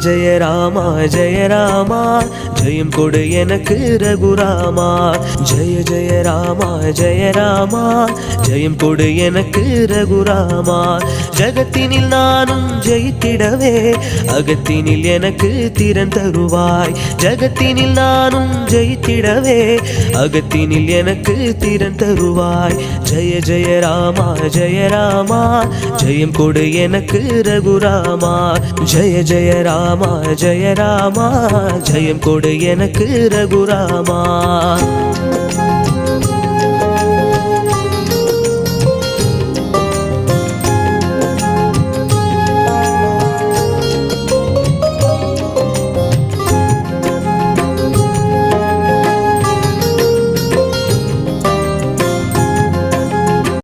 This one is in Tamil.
ஜெய ராமா ஜெய ராமா ஜெயம் கொடு எனக்கு ரகுராமா ஜெய ஜெய ராமா ஜெய ராமா ஜெயம் கொடு எனக்கு ரகுராமா ஜகத்தினில் நானும் ஜெயித்திடவே அகத்தினில் எனக்கு திறன் தருவாய் ஜகத்தினில் நானும் ஜெயித்திடவே அகத்தினில் எனக்கு திறன் தருவாய் ஜெய ஜெய ராமா ஜெய ராமா ஜெயம் கொடு எனக்கு ரகுராமா ஜெய ஜெய ராமா ஜெய ராமா ஜெயம் கொடு எனக்கு ரகுராமா